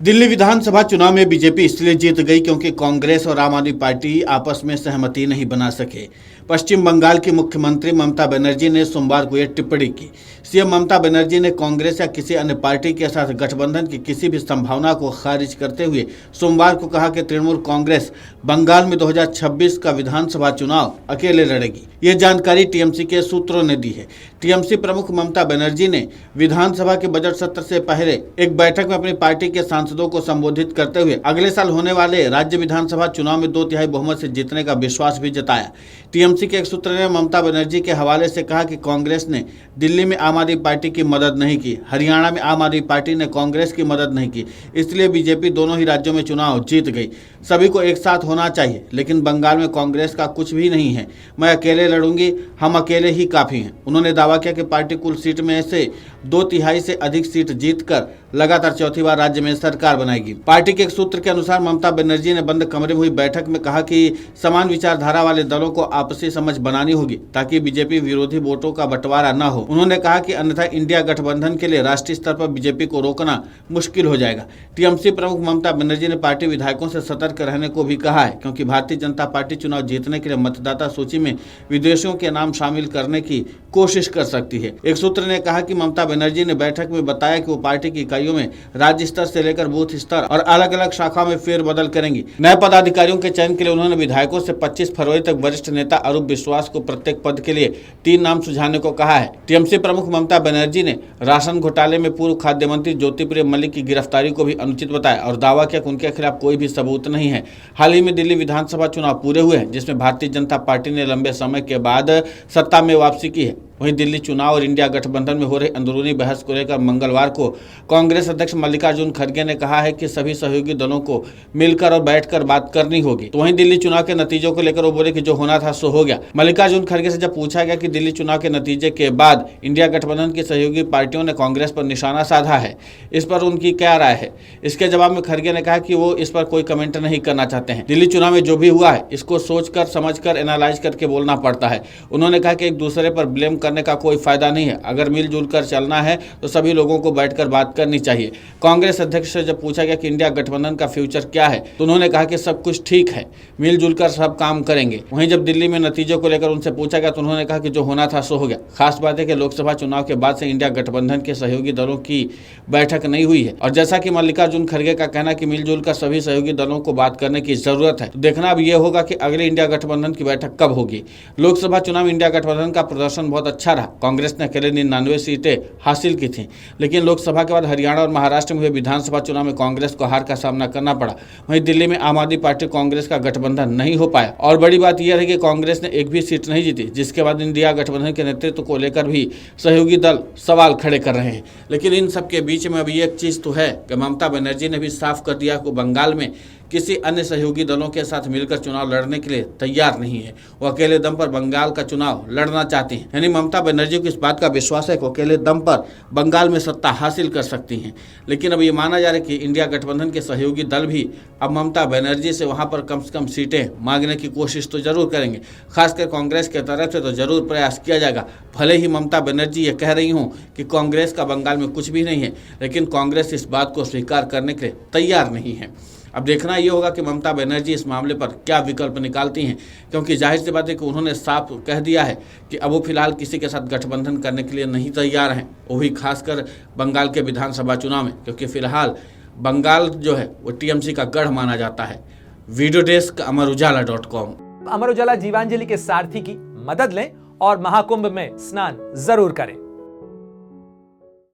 दिल्ली विधानसभा चुनाव में बीजेपी इसलिए जीत गई क्योंकि कांग्रेस और आम आदमी पार्टी आपस में सहमति नहीं बना सके। पश्चिम बंगाल की मुख्यमंत्री ममता बनर्जी ने सोमवार को यह टिप्पणी की। सीएम ममता बनर्जी ने कांग्रेस या किसी अन्य पार्टी के साथ गठबंधन की किसी भी संभावना को खारिज करते हुए सोमवार को कहा कि तृणमूल कांग्रेस बंगाल में 2026 का विधानसभा चुनाव अकेले लड़ेगी। ये जानकारी टीएमसी के सूत्रों ने दी है। टीएमसी प्रमुख ममता बनर्जी ने विधानसभा के बजट सत्र से पहले एक बैठक में अपनी पार्टी के सांसदों को संबोधित करते हुए अगले साल होने वाले राज्य विधानसभा चुनाव में 2/3 बहुमत से जीतने का विश्वास भी जताया। टीएमसी के एक सूत्र ने ममता बनर्जी के हवाले से कहा कि कांग्रेस ने दिल्ली में आम आदमी पार्टी की मदद नहीं की, हरियाणा में आम आदमी पार्टी ने कांग्रेस की मदद नहीं की, इसलिए बीजेपी दोनों ही राज्यों में चुनाव जीत गई। सभी को एक साथ होना चाहिए, लेकिन बंगाल में कांग्रेस का कुछ भी नहीं है। मैं अकेले लड़ूंगी, हम अकेले ही काफी हैं। उन्होंने दावा किया कि पार्टी कुल सीट में से 2/3 से अधिक सीट जीतकर लगातार चौथी बार राज्य में सरकार बनाएगी। पार्टी के एक सूत्र के अनुसार ममता बनर्जी ने बंद कमरे में हुई बैठक में कहा कि समान विचारधारा वाले दलों को आपसी समझ बनानी होगी ताकि बीजेपी विरोधी वोटों का बंटवारा न हो। उन्होंने कहा कि अन्यथा इंडिया गठबंधन के लिए राष्ट्रीय स्तर पर बीजेपी को रोकना मुश्किल हो जाएगा। टीएमसी प्रमुख ममता बनर्जी ने पार्टी विधायकों से सतर्क रहने को भी कहा है, क्योंकि भारतीय जनता पार्टी चुनाव जीतने के लिए मतदाता सूची में विदेशियों के नाम शामिल करने की कोशिश कर सकती है। एक सूत्र ने कहा कि ममता बनर्जी ने बैठक में बताया कि वो पार्टी की इकाइयों में राज्य स्तर से लेकर बूथ स्तर और अलग अलग शाखाओं में फेरबदल करेंगी। नए पदाधिकारियों के चयन के लिए उन्होंने विधायकों से 25 फरवरी तक वरिष्ठ नेता अरूप विश्वास को प्रत्येक पद के लिए 3 नाम सुझाने को कहा है। टीएमसी प्रमुख ममता बनर्जी ने राशन घोटाले में पूर्व खाद्य मंत्री ज्योतिप्रिय मलिक की गिरफ्तारी को भी अनुचित बताया और दावा किया कि उनके खिलाफ कोई भी सबूत नहीं है। हाल ही में दिल्ली विधानसभा चुनाव पूरे हुए हैं, जिसमें भारतीय जनता पार्टी ने लंबे समय के बाद सत्ता में वापसी की है। वहीं दिल्ली चुनाव और इंडिया गठबंधन में हो रही अंदरूनी बहस को लेकर मंगलवार को कांग्रेस अध्यक्ष मल्लिकार्जुन खड़गे ने कहा है कि सभी सहयोगी दलों को मिलकर और बैठकर बात करनी होगी। तो वहीं दिल्ली चुनाव के नतीजों को लेकर वो बोले कि जो होना था सो हो गया। मल्लिकार्जुन खड़गे से जब पूछा गया कि दिल्ली चुनाव के नतीजे के बाद इंडिया गठबंधन की सहयोगी पार्टियों ने कांग्रेस पर निशाना साधा है, इस पर उनकी क्या राय है, इसके जवाब में खड़गे ने कहा कि वो इस पर कोई कमेंट नहीं करना चाहते हैं। दिल्ली चुनाव में जो भी हुआ है इसको सोचकर समझकर एनालाइज करके बोलना पड़ता है। उन्होंने कहा कि एक दूसरे पर ब्लेम करने का कोई फायदा नहीं है। अगर मिलजुल कर चलना है तो सभी लोगों को बैठकर बात करनी चाहिए। कांग्रेस अध्यक्ष से जब पूछा गया कि इंडिया गठबंधन का फ्यूचर क्या है तो उन्होंने कहा कि सब कुछ ठीक है, मिलजुल कर सब काम करेंगे। वहीं जब दिल्ली में नतीजों को लेकर उनसे पूछा गया तो उन्होंने कहा कि जो होना था सो हो गया। खास बात है कि लोकसभा चुनाव के बाद से इंडिया गठबंधन के सहयोगी दलों की बैठक नहीं हुई है और जैसा कि मल्लिकार्जुन खड़गे का कहना कि मिलजुल कर सभी सहयोगी दलों को बात करने की जरूरत है। तो देखना अब यह होगा कि अगले इंडिया गठबंधन की बैठक कब होगी। लोकसभा चुनाव इंडिया गठबंधन का प्रदर्शन बहुत अच्छा रहा। कांग्रेस ने अकेले 99 सीटें हासिल की थी, लेकिन लोकसभा के बाद हरियाणा और महाराष्ट्र में हुए विधानसभा चुनाव में कांग्रेस को हार का सामना करना पड़ा। वहीं दिल्ली में आम आदमी पार्टी कांग्रेस का गठबंधन नहीं हो पाया और बड़ी बात यह है कि कांग्रेस ने एक भी सीट नहीं जीती, जिसके बाद इंडिया गठबंधन के नेतृत्व को लेकर भी सहयोगी दल सवाल खड़े कर रहे हैं। लेकिन इन सबके बीच में अभी एक चीज तो है कि ममता बनर्जी ने भी साफ कर दिया कि बंगाल में किसी अन्य सहयोगी दलों के साथ मिलकर चुनाव लड़ने के लिए तैयार नहीं है। वो अकेले दम पर बंगाल का चुनाव लड़ना चाहती हैं। यानी ममता बनर्जी को इस बात का विश्वास है कि अकेले दम पर बंगाल में सत्ता हासिल कर सकती हैं। लेकिन अब ये माना जा रहा है कि इंडिया गठबंधन के सहयोगी दल भी अब ममता बनर्जी से वहाँ पर कम से कम सीटें मांगने की कोशिश तो जरूर करेंगे। खासकर कांग्रेस के तरफ से तो जरूर प्रयास किया जाएगा। भले ही ममता बनर्जी ये कह रही हूँ कि कांग्रेस का बंगाल में कुछ भी नहीं है, लेकिन कांग्रेस इस बात को स्वीकार करने के लिए तैयार नहीं है। अब देखना ये होगा कि ममता बनर्जी इस मामले पर क्या विकल्प निकालती हैं, क्योंकि जाहिर सी बात है कि उन्होंने साफ कह दिया है कि अब वो फिलहाल किसी के साथ गठबंधन करने के लिए नहीं तैयार हैं, वो भी खासकर बंगाल के विधानसभा चुनाव में, क्योंकि फिलहाल बंगाल जो है वो टीएमसी का गढ़ माना जाता है। Video desk अमरउजाला.com। अमर उजाला जीवांजलि के सारथी की मदद लें और महाकुंभ में स्नान जरूर करें।